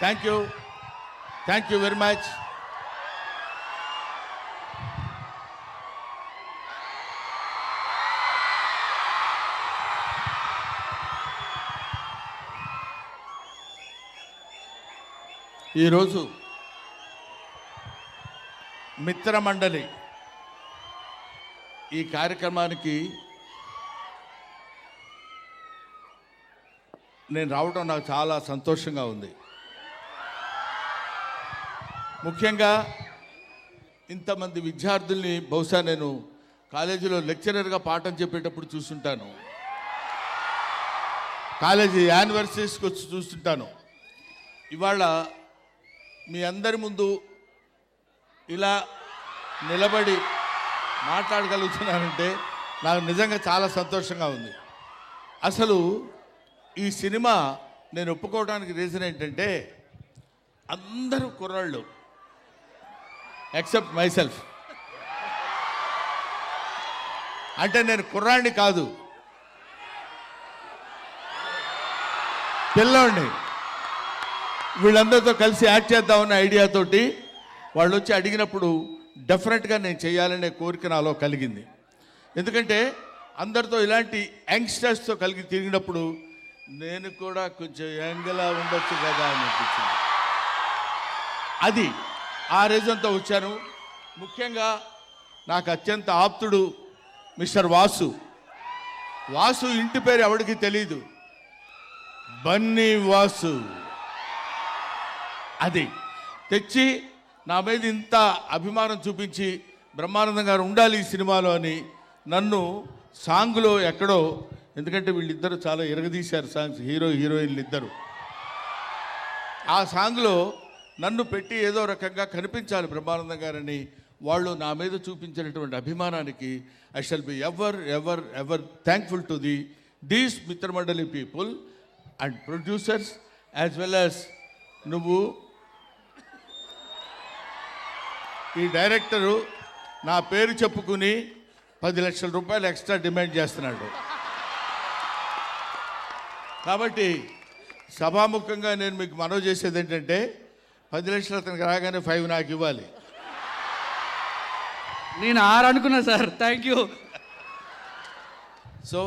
Thank you very much. ఈరోజు మిత్రమండలి ఈ కార్యక్రమానికి నేను రావడం నాకు చాలా సంతోషంగా ఉంది. ముఖ్యంగా ఇంతమంది విద్యార్థుల్ని బహుశా నేను కాలేజీలో లెక్చరర్గా పాఠం చెప్పేటప్పుడు చూస్తుంటాను, కాలేజీ యానివర్సరీస్కి వచ్చి చూస్తుంటాను. ఇవాళ మీ అందరి ముందు ఇలా నిలబడి మాట్లాడగలుగుతున్నానంటే నాకు నిజంగా చాలా సంతోషంగా ఉంది. అసలు ఈ సినిమా నేను ఒప్పుకోవడానికి రీజన్ ఏంటంటే అందరూ కుర్రాళ్ళు ఎక్సెప్ట్ మై సెల్ఫ్. అంటే నేను కుర్రాడిని కాదు, పిల్లోడిని. వీళ్ళందరితో కలిసి యాక్ట్ చేద్దామన్న ఐడియాతోటి వాళ్ళు వచ్చి అడిగినప్పుడు డెఫినెట్గా నేను చేయాలనే కోరిక నాలో కలిగింది. ఎందుకంటే అందరితో ఇలాంటి యంగ్స్టర్స్తో కలిగి తిరిగినప్పుడు నేను కూడా కొంచెం యంగ్లా ఉండొచ్చు కదా అని అనిపించింది. అది ఆ రీజన్తో వచ్చాను. ముఖ్యంగా నాకు అత్యంత ఆప్తుడు మిస్టర్ వాసు ఇంటి పేరు ఎవరికి తెలీదు, బన్నీ వాసు. అది తెచ్చి నా మీద ఇంత అభిమానం చూపించి బ్రహ్మానందం గారు ఉండాలి ఈ సినిమాలో అని నన్ను సాంగ్లో ఎక్కడో, ఎందుకంటే వీళ్ళిద్దరూ చాలా ఎరగదీశారు సాంగ్స్, హీరోయిన్లు ఇద్దరు. ఆ సాంగ్లో నన్ను పెట్టి ఏదో రకంగా కనిపించాలి బ్రహ్మానందం గారని వాళ్ళు నా మీద చూపించినటువంటి అభిమానానికి I shall be ever ever ever thankful to these మిత్రమండలి people and producers as well as నువ్వు. ఈ డైరెక్టరు నా పేరు చెప్పుకుని 10 లక్షల రూపాయలు ఎక్స్ట్రా డిమాండ్ చేస్తున్నాడు. కాబట్టి సభాముఖంగా నేను మీకు మనవి చేసేది ఏంటంటే 10 లక్షలు అతనికి రాగానే 5 నాకు ఇవ్వాలి. నేను 6 అనుకున్నా sir. Thank you. So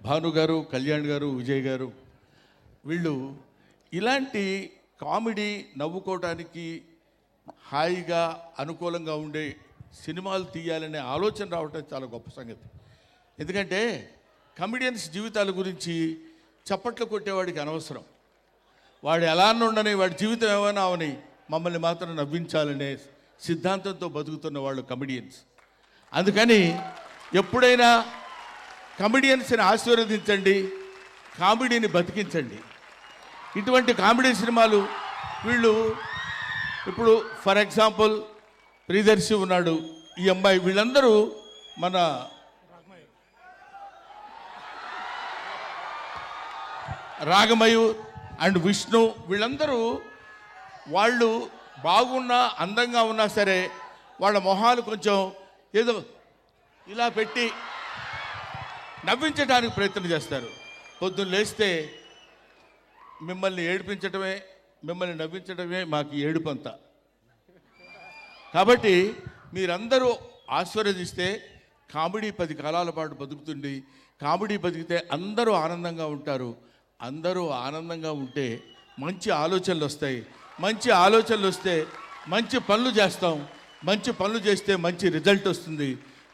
Bhanu గారు, కళ్యాణ్ గారు, విజయ్ గారు వీళ్ళు ఇలాంటి కామెడీ నవ్వుకోవటానికి హాయిగా అనుకూలంగా ఉండే సినిమాలు తీయాలనే ఆలోచన రావటం చాలా గొప్ప సంగతి. ఎందుకంటే కమెడియన్స్ జీవితాల గురించి చప్పట్లు కొట్టేవాడికి అనవసరం. వాడు ఎలా ఉండని, వాడి జీవితం ఏమైనా అవని, మమ్మల్ని మాత్రం నవ్వించాలనే సిద్ధాంతంతో బతుకుతున్న వాళ్ళు కమెడియన్స్. అందుకని ఎప్పుడైనా కమెడియన్స్ని ఆశీర్వదించండి, కామెడీని బతికించండి. ఇటువంటి కామెడీ సినిమాలు వీళ్ళు ఇప్పుడు ఫర్ ఎగ్జాంపుల్ ప్రియదర్శి ఉన్నాడు, ఈ అమ్మాయి, వీళ్ళందరూ మన రాగమయు అండ్ విష్ణు, వీళ్ళందరూ వాళ్ళు బాగున్నా అందంగా ఉన్నా సరే వాళ్ళ మొహాలు కొంచెం ఏదో ఇలా పెట్టి నవ్వించడానికి ప్రయత్నం చేస్తారు. పొద్దున్న లేస్తే మిమ్మల్ని ఏడిపించడమే, మిమ్మల్ని నవ్వించడమే మాకు ఏడుపంతా. కాబట్టి మీరందరూ ఆశీర్వదిస్తే కామెడీ 10 కాలాల పాటు బతుకుతుంది. కామెడీ బతికితే అందరూ ఆనందంగా ఉంటారు. అందరూ ఆనందంగా ఉంటే మంచి ఆలోచనలు వస్తాయి. మంచి ఆలోచనలు వస్తే మంచి పనులు చేస్తాం. మంచి పనులు చేస్తే మంచి రిజల్ట్ వస్తుంది.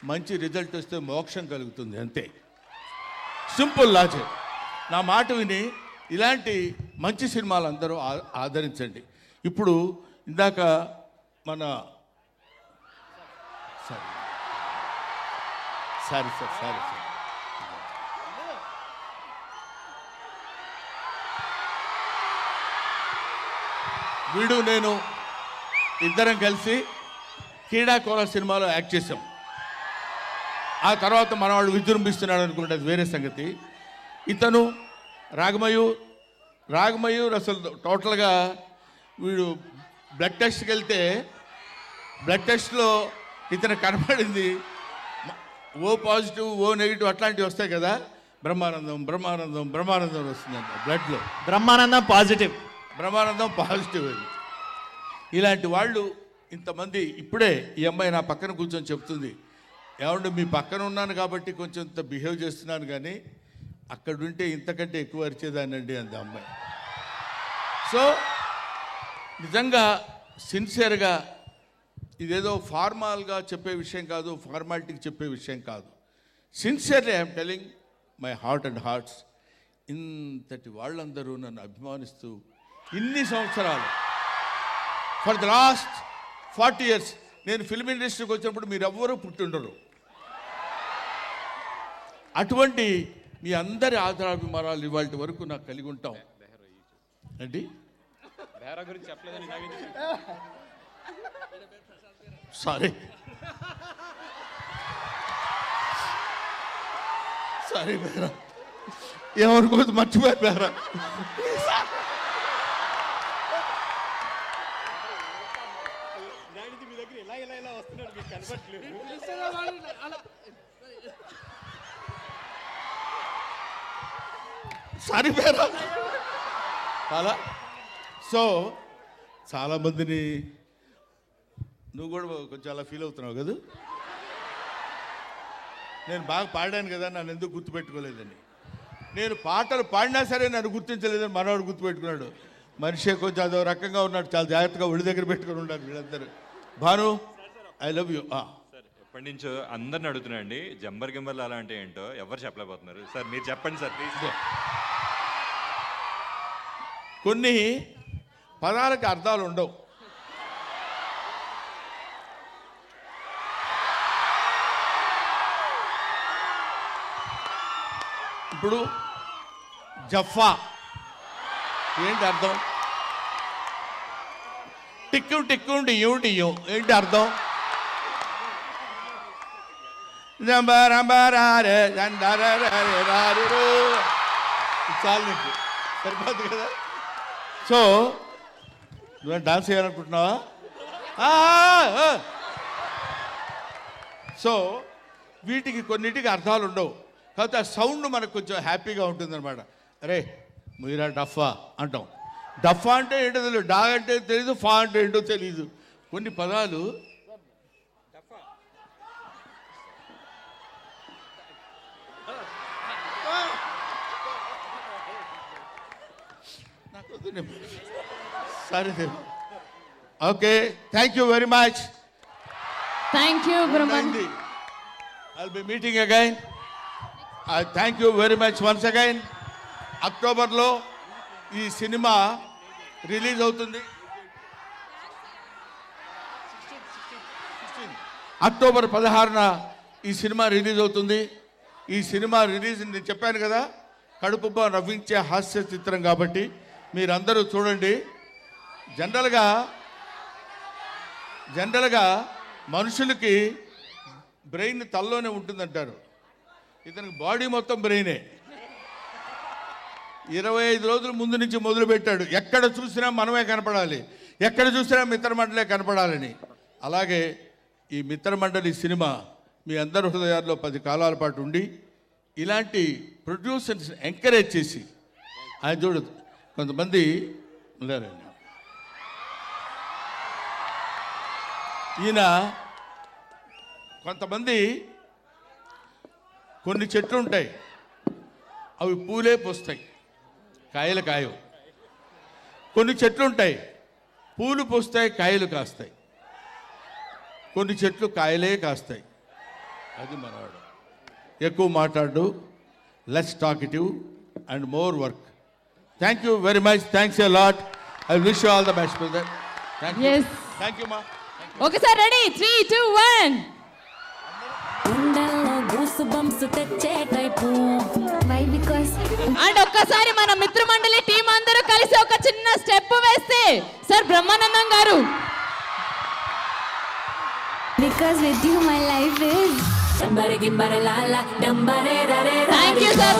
మంచి రిజల్ట్ వస్తే మోక్షం కలుగుతుంది. అంతే, సింపుల్ లాజిక్. నా మాట విని ఇలాంటి మంచి సినిమాలు అందరూ ఆదరించండి. ఇప్పుడు ఇందాక మన సారీ వీడు నేను ఇద్దరం కలిసి క్రీడాకోళ సినిమాలో యాక్ట్ చేసాం. ఆ తర్వాత మనవాడు విజృంభిస్తున్నాడు అనుకుంటే అది వేరే సంగతి. ఇతను రాగమయూర్ అసలు టోటల్గా వీడు బ్లడ్ టెస్ట్కి వెళ్తే బ్లడ్ టెస్ట్లో ఇతను కనపడింది ఓ పాజిటివ్, ఓ నెగిటివ్ అట్లాంటివి వస్తాయి కదా. బ్రహ్మానందం వస్తుందంట బ్లడ్లో. బ్రహ్మానందం పాజిటివ్. బ్రహ్మానందం పాజిటివ్ అది. ఇలాంటి వాళ్ళు ఇంతమంది. ఇప్పుడే ఈ అమ్మాయి నా పక్కన కూర్చొని చెప్తుంది, ఏమంటే మీ పక్కన ఉన్నాను కాబట్టి కొంచెం ఇంత బిహేవ్ చేస్తున్నాను, కానీ అక్కడుంటే ఇంతకంటే ఎక్కువ అరిచేదానండి అంది అమ్మాయి. సో నిజంగా సిన్సియర్గా ఇదేదో ఫార్మాల్గా చెప్పే విషయం కాదు, ఫార్మాలిటీకి చెప్పే విషయం కాదు. Sincerely I'm telling my heart and hearts. ఇంతటి వాళ్ళందరూ నన్ను అభిమానిస్తూ ఇన్ని సంవత్సరాలు, ఫర్ ద లాస్ట్ 40 years నేను ఫిల్మ్ ఇండస్ట్రీకి వచ్చినప్పుడు మీరెవ్వరూ పుట్టిండరు. అటువంటి మీ అందరి ఆదరాభిమానాలు ఇవాళ వరకు నాకు కలిగి ఉంటాం. ఏంటి సారీ సారీ బేరా, ఏమనుకోవద్దు, మర్చిపోయి బేరా. సారీ బేరా. సో చాలామందిని నువ్వు కూడా కొంచెం అలా ఫీల్ అవుతున్నావు కదా, నేను బాగా పాడాను కదా నన్ను ఎందుకు గుర్తుపెట్టుకోలేదని. నేను పాటలు పాడినా సరే నన్ను గుర్తించలేదని మనవాడు గుర్తుపెట్టుకున్నాడు. మనిషి కొంచెం అదో రకంగా ఉన్నాడు, చాలా జాగ్రత్తగా ఒడి దగ్గర పెట్టుకుని ఉండాలి వీళ్ళందరూ. Bhanu, I love you. Sir ఎప్పటి నుంచో అందరిని అడుగుతున్నా అండి, జంబర్ గింబర్లు అలా అంటే ఏంటో ఎవరు చెప్పలేకపోతున్నారు. సార్ మీరు చెప్పండి సార్ ప్లీజ్. కొన్ని పదాలకు అర్థాలు ఉండవు. ఇప్పుడు జఫా ఏంటి అర్థం? టిక్కు టిక్కు డియ్యం డియ్యం ఏంటి అర్థం? చాలు నీకు సరిపోద్ది కదా. సో నువ్వు డాన్స్ చేయాలనుకుంటున్నావా? సో వీటికి కొన్నిటికి అర్థాలు ఉండవు, కాకపోతే ఆ సౌండ్ మనకు కొంచెం హ్యాపీగా ఉంటుందన్నమాట. అరే మీరా డఫా అంటాం. డఫా అంటే ఏంటో తెలియదు, డా అంటే తెలీదు, ఫా అంటే ఏంటో తెలీదు. కొన్ని పదాలు సరే. Okay, thank you very much. Thank you Brahmanandam. I'll be meeting again. I thank you very much once again. అక్టోబర్లో ఈ సినిమా రిలీజ్ అవుతుంది. అక్టోబర్ 16న ఈ సినిమా రిలీజ్ అవుతుంది. ఈ సినిమా రిలీజ్ నేను చెప్పాను కదా, కడుపుబ్బా నవ్వించే హాస్య చిత్రం కాబట్టి మీరందరూ చూడండి. జనరల్గా మనుషులకి బ్రెయిన్ తలలోనే ఉంటుందంటారు, ఇతనికి బాడీ మొత్తం బ్రెయినే. 25 రోజుల ముందు నుంచి మొదలుపెట్టాడు, ఎక్కడ చూసినా మనమే కనపడాలి, ఎక్కడ చూసినా మిత్రమండలే కనపడాలని. అలాగే ఈ మిత్రమండలి సినిమా మీ అందరి హృదయాల్లో 10 కాలాల పాటు ఉండి ఇలాంటి ప్రొడ్యూసర్స్ ఎంకరేజ్ చేసి, ఆయన చూడు కొంతమంది ఉన్నారండి, ఈయన కొంతమంది కొన్ని చెట్లు ఉంటాయి, అవి పూలే పూస్తాయి, కాయలు కాయవు. కొన్ని చెట్లు ఉంటాయి, పూలు పూస్తాయి, కాయలు కాస్తాయి. కొన్ని చెట్లు కాయలే కాస్తాయి. అది మనవాడు. ఎక్కువ మాట్లాడు, less talkative and more work. Thank you very much. Thanks a lot. I wish you all the best brother. Thank you. Yes. Thank you మా. ఒకసారి రెడీ, 3, 2, 1. అండ్ ఒక్కసారి మన మిత్రమండలి టీం అందరూ కలిసి ఒక చిన్న స్టెప్ వేస్తే సార్ బ్రహ్మానందం గారు. Because with you my life is thank you